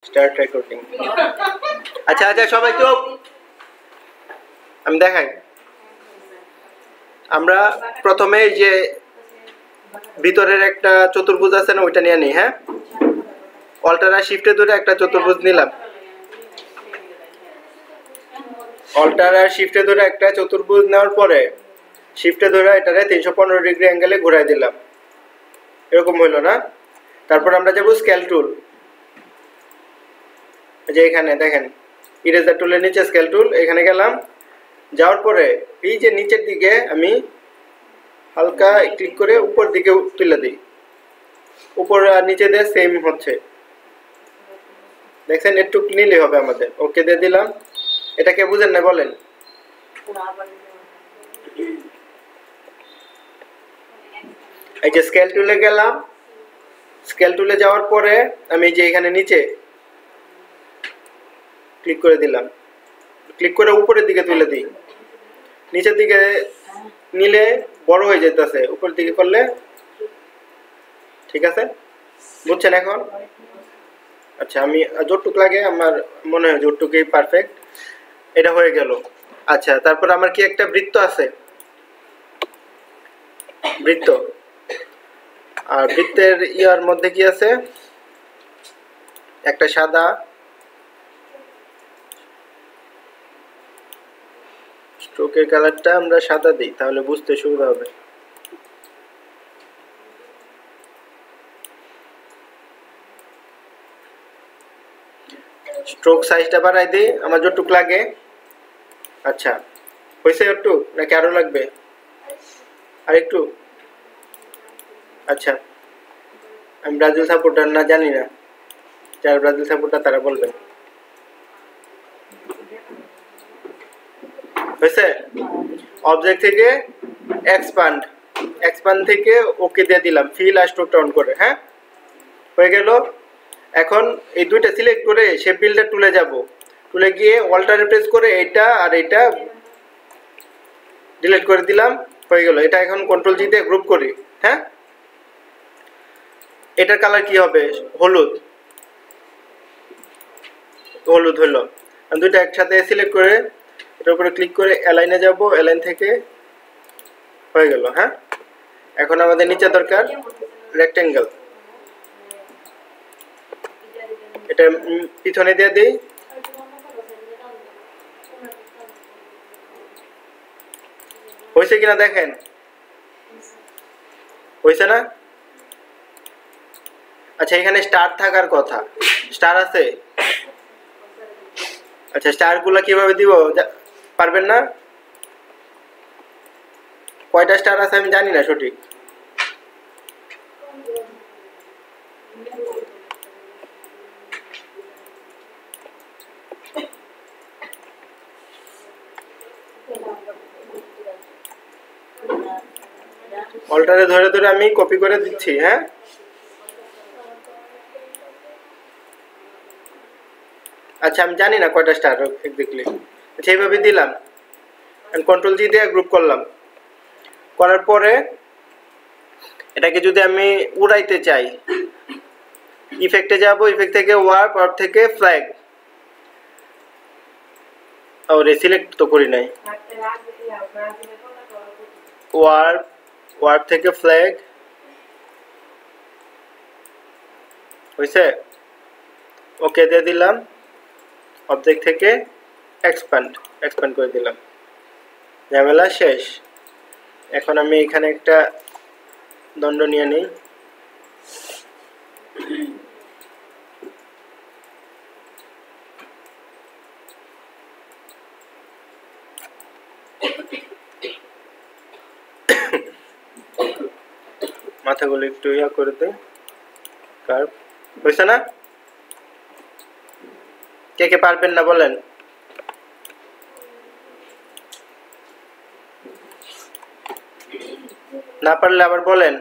Start recording. আচ্ছা আচ্ছা সবাই চুপ, আমি দেখাই। আমরা প্রথমে যে ভিতরের একটা চতুর্ভুজ আছে না, ওইটা নিয়ে নিই। হ্যাঁ, অল্টার আর শিফটে ধরে একটা চতুর্ভুজ নিলাম। অল্টার আর শিফটে ধরে একটা চতুর্ভুজ নেওয়ার পরে শিফটে ধরে এটারে 315 ডিগ্রি অ্যাঙ্গেলে ঘুরাই দিলাম। এরকম হইলো না? তারপর আমরা যাব স্কেল টুল। যে এখানে দেখেন ইরেজার টুলের নিচে স্কেল টুল, এখানে গেলাম। যাওয়ার পরে এই যে নিচের দিকে আমি হালকা ক্লিক করে উপর দিকে তুলে দিই। উপর আর নিচে দিয়ে সেম হচ্ছে, দেখছেন? একটু নিলে হবে আমাদের। ওকে দিয়ে দিলাম। এটাকে বুঝেন না বলেন? এই যে স্কেল টুলে গেলাম, স্কেল টুলে যাওয়ার পরে আমি যে এখানে নিচে ক্লিক করে দিলাম, ক্লিক করে উপরের দিকে তুলে দিই। নিচের দিকে নিলে বড় হয়ে যেতেছে, উপরের দিকে করলে ঠিক আছে। বুঝছেন এখন? আচ্ছা, আমি যতটুক লাগে আমার মনে হয় যতটুকুই পারফেক্ট। এটা হয়ে গেল। আচ্ছা, তারপর আমার কি একটা বৃত্ত আছে, বৃত্ত। আর বৃত্তের ইয়ার মধ্যে কি আছে? একটা সাদা স্ট্রোকের কালারটা আমরা সাদা দিই, তাহলে বুঝতে সুবিধা হবে। স্ট্রোক সাইজটা বাড়াই দিই আমার যতটুক লাগে। আচ্ছা, হয়েছে একটু নাকি আরো লাগবে? আর একটু? আচ্ছা, আমি ব্রাজিল সাপোর্টার না, জানি না। যারা ব্রাজিল সাপোর্টার তারা বলবেন। হয়েছে? অবজেক্ট থেকে এক্সপান্ড, এক্সপান্ড থেকে ওকে দিয়ে দিলাম, ফিল আর স্ট্রোকটা অন করে। হ্যাঁ, হয়ে গেল। এখন এই দুইটা সিলেক্ট করে শেপ বিল্ডার টুলে যাব। টুলে গিয়ে অল্টারে প্রেস করে এটা আর এটা ডিলিট করে দিলাম। হয়ে গেল। এটা এখন কন্ট্রোল জি দিয়ে গ্রুপ করি। হ্যাঁ, এটার কালার কি হবে? হলুদ। হলুদ হলো। দুইটা একসাথে সিলেক্ট করে এটার উপরে ক্লিক করে অ্যালাইনে যাব, অ্যালাইন থেকে হয়ে গেল। হ্যাঁ, এখন আমাদের নিচে দরকার রেক্টেঙ্গেল। এটা পিছনে দিয়ে দিই। হয়েছে কিনা দেখেন? হয়েছে না? আচ্ছা, এখানে স্টার থাকার কথা। স্টার আছে? আচ্ছা, স্টার গুলা কিভাবে দিব পারবেন না? কয়টা স্টার আছে আমি জানি না সঠিক। অল্টারে ধরে ধরে আমি কপি করে দিচ্ছি। হ্যাঁ, আচ্ছা, আমি জানি না কয়টা স্টার দেখলে। আচ্ছা, এইভাবে দিলাম, কন্ট্রোল জি দিয়ে গ্রুপ করলাম। করার পরে এটাকে যদি আমি উড়াইতে চাই, ইফেক্টে যাব, ইফেক্ট থেকে ওয়ার্প, ওয়ার্প থেকে ফ্ল্যাগ। ওরে সিলেক্ট তো করি নাই। ওয়ার্প, ওয়ার্প থেকে ফ্ল্যাগ। হয়েছে? ওকে দিয়ে দিলাম। অবজেক্ট থেকে এক্সপ্যান্ড, এক্সপ্যান্ড করে দিলাম। ঝামেলা শেষ। এখন আমি এখানে একটা দণ্ড নিয়ে নিই। মাথাগুলো একটু ইয়া করে দে, কার্ভ। হয়েছে না? কে কে পারবেন না বলেন? না পারলে আবার বলেন।